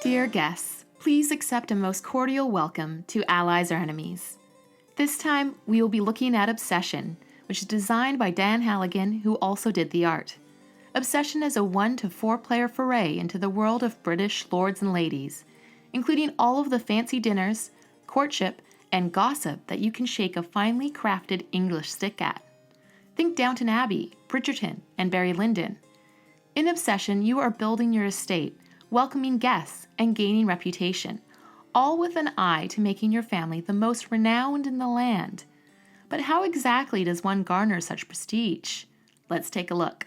Dear guests, please accept a most cordial welcome to Allies or Enemies. This time, we will be looking at Obsession, which is designed by Dan Hallagan, who also did the art. Obsession is a 1 to 4 player foray into the world of British lords and ladies, including all of the fancy dinners, courtship, and gossip that you can shake a finely crafted English stick at. Think Downton Abbey, Bridgerton, and Barry Lyndon. In Obsession, you are building your estate, welcoming guests, and gaining reputation, all with an eye to making your family the most renowned in the land. But how exactly does one garner such prestige? Let's take a look.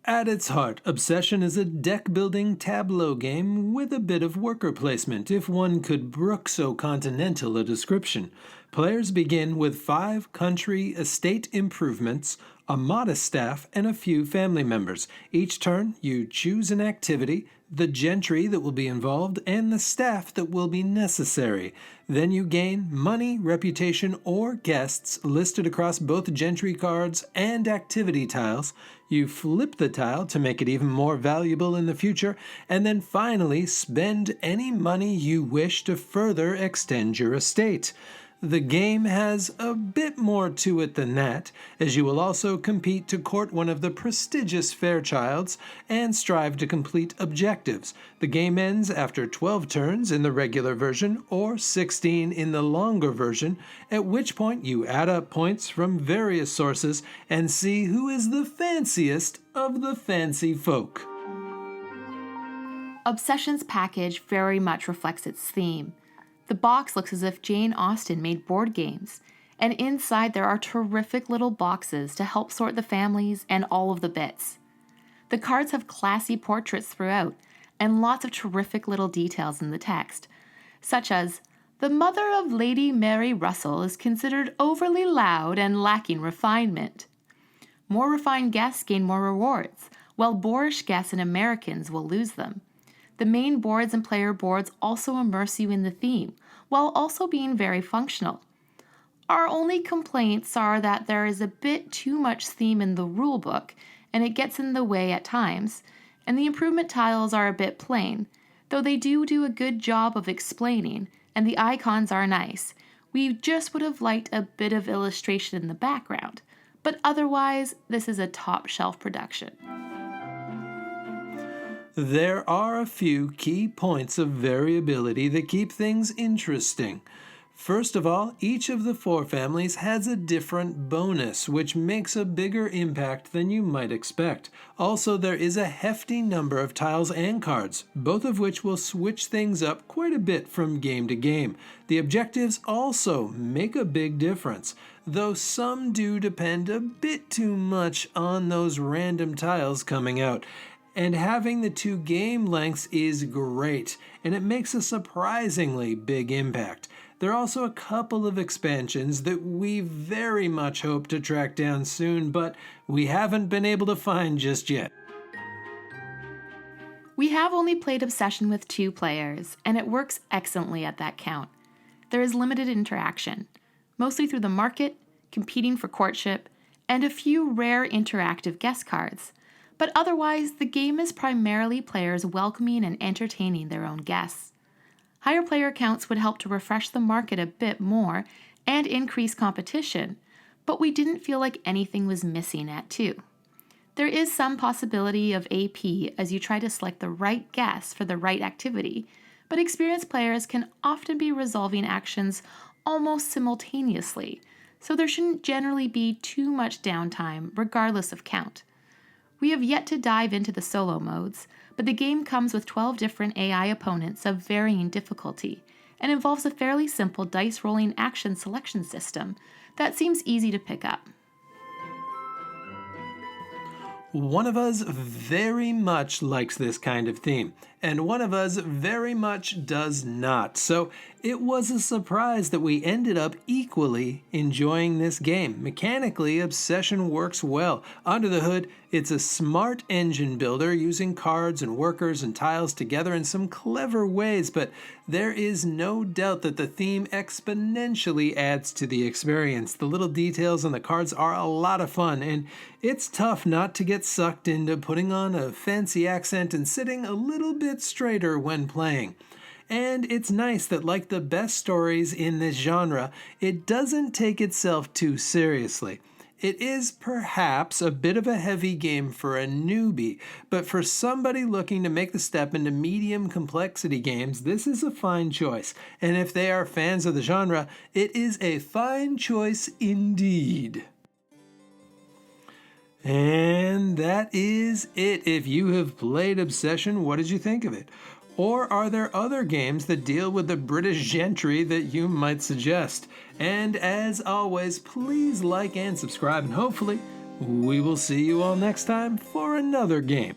At its heart, Obsession is a deck-building tableau game with a bit of worker placement, if one could brook so continental a description. Players begin with 5 country estate improvements, a modest staff, and a few family members. Each turn, you choose an activity, the gentry that will be involved, and the staff that will be necessary. Then you gain money, reputation, or guests listed across both gentry cards and activity tiles. You flip the tile to make it even more valuable in the future, and then finally spend any money you wish to further extend your estate. The game has a bit more to it than that, as you will also compete to court one of the prestigious Fairchilds and strive to complete objectives. The game ends after 12 turns in the regular version or 16 in the longer version, at which point you add up points from various sources and see who is the fanciest of the fancy folk. Obsession's package very much reflects its theme. The box looks as if Jane Austen made board games, and inside there are terrific little boxes to help sort the families and all of the bits. The cards have classy portraits throughout, and lots of terrific little details in the text, such as, "The mother of Lady Mary Russell is considered overly loud and lacking refinement. More refined guests gain more rewards, while boorish guests and Americans will lose them. The main boards and player boards also immerse you in the theme, while also being very functional. Our only complaints are that there is a bit too much theme in the rulebook, and it gets in the way at times, and the improvement tiles are a bit plain, though they do a good job of explaining, and the icons are nice. We just would have liked a bit of illustration in the background, but otherwise, this is a top-shelf production." There are a few key points of variability that keep things interesting. First of all, each of the 4 families has a different bonus, which makes a bigger impact than you might expect. Also, there is a hefty number of tiles and cards, both of which will switch things up quite a bit from game to game. The objectives also make a big difference, though some do depend a bit too much on those random tiles coming out. And having the 2 game lengths is great, and it makes a surprisingly big impact. There are also a couple of expansions that we very much hope to track down soon, but we haven't been able to find just yet. We have only played Obsession with 2 players, and it works excellently at that count. There is limited interaction, mostly through the market, competing for courtship, and a few rare interactive guest cards. But otherwise, the game is primarily players welcoming and entertaining their own guests. Higher player counts would help to refresh the market a bit more and increase competition, but we didn't feel like anything was missing at 2. There is some possibility of AP as you try to select the right guest for the right activity, but experienced players can often be resolving actions almost simultaneously, so there shouldn't generally be too much downtime regardless of count. We have yet to dive into the solo modes, but the game comes with 12 different AI opponents of varying difficulty and involves a fairly simple dice rolling action selection system that seems easy to pick up. One of us very much likes this kind of theme. and one of us very much does not. So it was a surprise that we ended up equally enjoying this game. Mechanically, Obsession works well. Under the hood, it's a smart engine builder using cards and workers and tiles together in some clever ways, but there is no doubt that the theme exponentially adds to the experience. The little details on the cards are a lot of fun, and it's tough not to get sucked into putting on a fancy accent and sitting a little bit straighter when playing. And it's nice that, like the best stories in this genre, it doesn't take itself too seriously. It is perhaps a bit of a heavy game for a newbie, but for somebody looking to make the step into medium complexity games, this is a fine choice. And if they are fans of the genre, it is a fine choice indeed. And that is it. If you have played Obsession, what did you think of it? Or are there other games that deal with the British gentry that you might suggest? And as always, please like and subscribe, and hopefully we will see you all next time for another game.